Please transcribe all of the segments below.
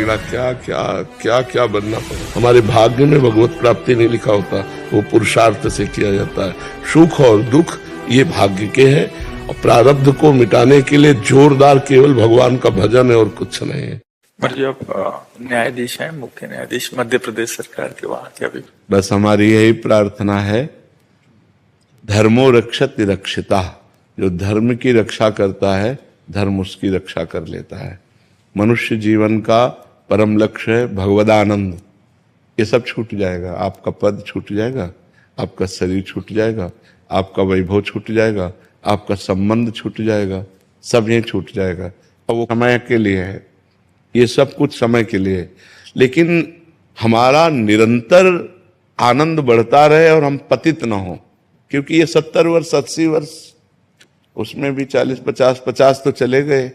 पीड़ा क्या क्या क्या क्या बनना पड़ा। हमारे भाग्य में भगवत प्राप्ति नहीं लिखा होता, वो पुरुषार्थ से किया जाता है। सुख और दुख ये भाग्य के हैं, और प्रारब्ध को मिटाने के लिए जोरदार केवल भगवान का भजन है और कुछ नहीं है। पर जो न्यायाधीश है, मुख्य न्यायाधीश मध्य प्रदेश सरकार के, वहां के अभी बस हमारी यही प्रार्थना है, धर्मो रक्षति रक्षिता। जो धर्म की रक्षा करता है, धर्म उसकी रक्षा कर लेता है। मनुष्य जीवन का परम लक्ष्य है भगवदानंद। ये सब छूट जाएगा, आपका पद छूट जाएगा, आपका शरीर छूट जाएगा, आपका वैभव छूट जाएगा, आपका संबंध छूट जाएगा, सब ये छूट जाएगा। और वो समय के लिए है, ये सब कुछ समय के लिए है। लेकिन हमारा निरंतर आनंद बढ़ता रहे और हम पतित ना हो, क्योंकि ये 70 वर्ष 80 वर्ष, उसमें भी 40-50 तो चले गए।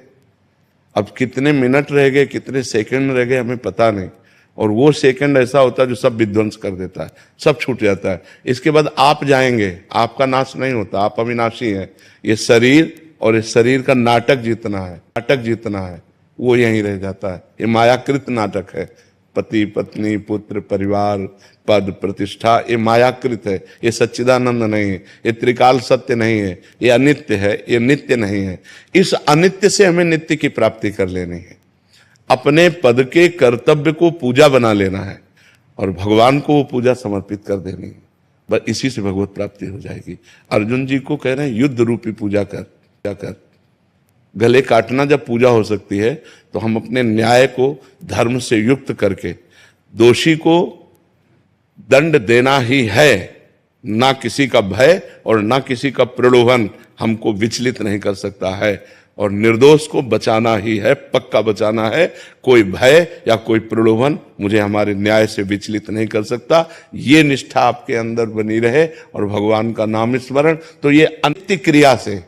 अब कितने मिनट रह गए, कितने सेकंड रह गए, हमें पता नहीं। और वो सेकंड ऐसा होता है जो सब विध्वंस कर देता है, सब छूट जाता है। इसके बाद आप जाएंगे, आपका नाश नहीं होता, आप अविनाशी हैं। ये शरीर और इस शरीर का नाटक जीतना है, वो यहीं रह जाता है। ये मायाकृत नाटक है। पति पत्नी पुत्र परिवार पद प्रतिष्ठा, ये मायाकृत है, ये सच्चिदानंद नहीं है, ये त्रिकाल सत्य नहीं है, ये अनित्य है, ये नित्य नहीं है। इस अनित्य से हमें नित्य की प्राप्ति कर लेनी है। अपने पद के कर्तव्य को पूजा बना लेना है और भगवान को वो पूजा समर्पित कर देनी है। बस इसी से भगवत प्राप्ति हो जाएगी। अर्जुन जी को कह रहे हैं, युद्ध रूपी पूजा कर। गले काटना जब पूजा हो सकती है, तो हम अपने न्याय को धर्म से युक्त करके दोषी को दंड देना ही है। ना किसी का भय और ना किसी का प्रलोभन हमको विचलित नहीं कर सकता है, और निर्दोष को बचाना ही है, पक्का बचाना है। कोई भय या कोई प्रलोभन मुझे हमारे न्याय से विचलित नहीं कर सकता। ये निष्ठा आपके अंदर बनी रहे और भगवान का नाम स्मरण, तो ये अनित्य क्रिया से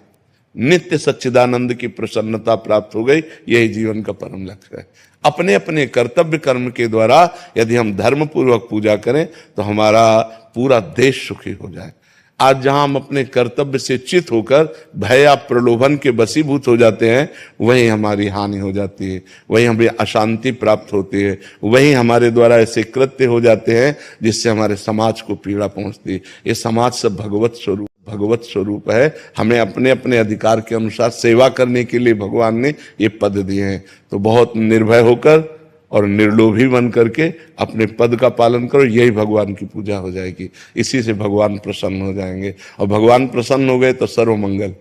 नित्य सच्चिदानंद की प्रसन्नता प्राप्त हो गई। यही जीवन का परम लक्ष्य है। अपने अपने कर्तव्य कर्म के द्वारा यदि हम धर्म पूर्वक पूजा करें, तो हमारा पूरा देश सुखी हो जाए। आज जहां हम अपने कर्तव्य से चित होकर भय या प्रलोभन के वशीभूत हो जाते हैं, वहीं हमारी हानि हो जाती है, वहीं हमें अशांति प्राप्त होती है, वहीं हमारे द्वारा ऐसे कृत्य हो जाते हैं जिससे हमारे समाज को पीड़ा पहुंचती है। ये समाज सब भगवत स्वरूप है। हमें अपने अपने अधिकार के अनुसार सेवा करने के लिए भगवान ने ये पद दिए हैं। तो बहुत निर्भय होकर और निर्लोभी बन करके अपने पद का पालन करो, यही भगवान की पूजा हो जाएगी। इसी से भगवान प्रसन्न हो जाएंगे, और भगवान प्रसन्न हो गए तो सर्वमंगल।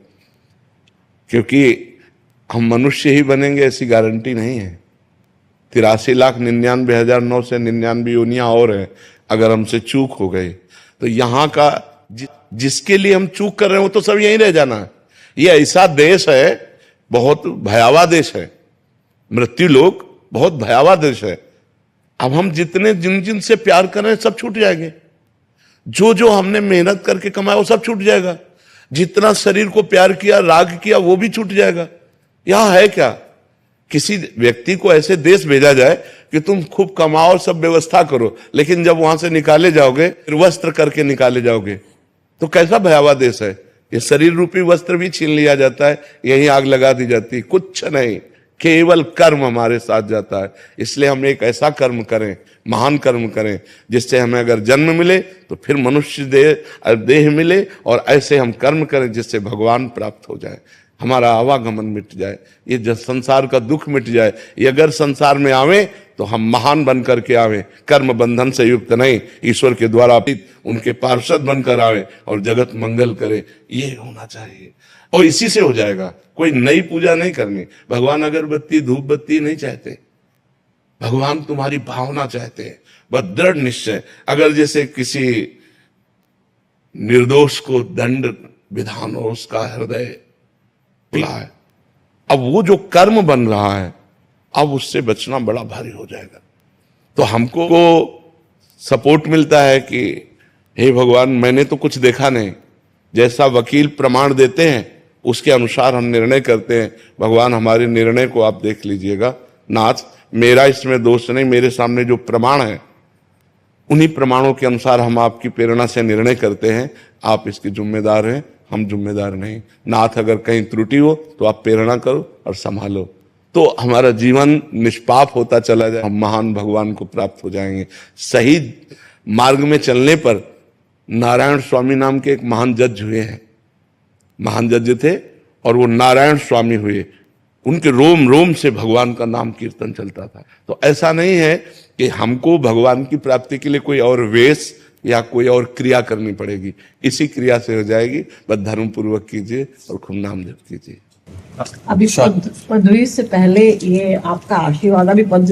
क्योंकि हम मनुष्य ही बनेंगे ऐसी गारंटी नहीं है। 83,99,999 से 99 योनियां और हैं। अगर हमसे चूक हो गई तो यहाँ का जिसके लिए हम चूक कर रहे हो तो सब यहीं रह जाना है। ये ऐसा देश है, बहुत भयावह देश है। मृत्यु लोक बहुत भयावह देश है। अब हम जितने जिन से प्यार कर रहे हैं सब छूट जाएंगे। जो हमने मेहनत करके कमाया वो सब छूट जाएगा। जितना शरीर को प्यार किया, राग किया, वो भी छूट जाएगा। यहां है क्या? किसी व्यक्ति को ऐसे देश भेजा जाए कि तुम खूब कमाओ, सब व्यवस्था करो, लेकिन जब वहां से निकाले जाओगे, फिर वस्त्र करके निकाले जाओगे, तो कैसा भयावह देश है। ये शरीर रूपी वस्त्र भी छीन लिया जाता है, यहीं आग लगा दी जाती है। कुछ नहीं, केवल कर्म हमारे साथ जाता है। इसलिए हम एक ऐसा कर्म करें, महान कर्म करें, जिससे हमें अगर जन्म मिले तो फिर मनुष्य देह मिले, और ऐसे हम कर्म करें जिससे भगवान प्राप्त हो जाए, हमारा आवागमन मिट जाए, ये जब संसार का दुख मिट जाए। ये अगर संसार में आवे तो हम महान बन करके आवे, कर्म बंधन से युक्त नहीं, ईश्वर के द्वारा उनके पार्षद बनकर आवे और जगत मंगल करे। ये होना चाहिए, और इसी से हो जाएगा। कोई नई पूजा नहीं करनी। भगवान अगरबत्ती धूप बत्ती नहीं चाहते, भगवान तुम्हारी भावना चाहते हैं, बस दृढ़ निश्चय। अगर जैसे किसी निर्दोष को दंड विधान हो, उसका हृदय खुला है, अब वो जो कर्म बन रहा है, अब उससे बचना बड़ा भारी हो जाएगा। तो हमको सपोर्ट मिलता है कि हे भगवान, मैंने तो कुछ देखा नहीं, जैसा वकील प्रमाण देते हैं उसके अनुसार हम निर्णय करते हैं। भगवान हमारे निर्णय को आप देख लीजिएगा। नाथ, मेरा इसमें दोष नहीं, मेरे सामने जो प्रमाण है उन्हीं प्रमाणों के अनुसार हम आपकी प्रेरणा से निर्णय करते हैं। आप इसके जिम्मेदार हैं, हम जिम्मेदार नहीं। नाथ, अगर कहीं त्रुटि हो तो आप प्रेरणा करो और संभालो। तो हमारा जीवन निष्पाप होता चला जाए, हम महान भगवान को प्राप्त हो जाएंगे। सही मार्ग में चलने पर नारायण स्वामी नाम के एक महान जज हुए हैं, महान जज थे और वो नारायण स्वामी हुए। उनके रोम रोम से भगवान का नाम कीर्तन चलता था। तो ऐसा नहीं है कि हमको भगवान की प्राप्ति के लिए कोई और वेश या कोई और क्रिया करनी पड़ेगी, इसी क्रिया से हो जाएगी। बस धर्म पूर्वक कीजिए और खूब नाम जप कीजिए। अभी पदवी से पहले ये आपका आशीर्वाद, अभी पद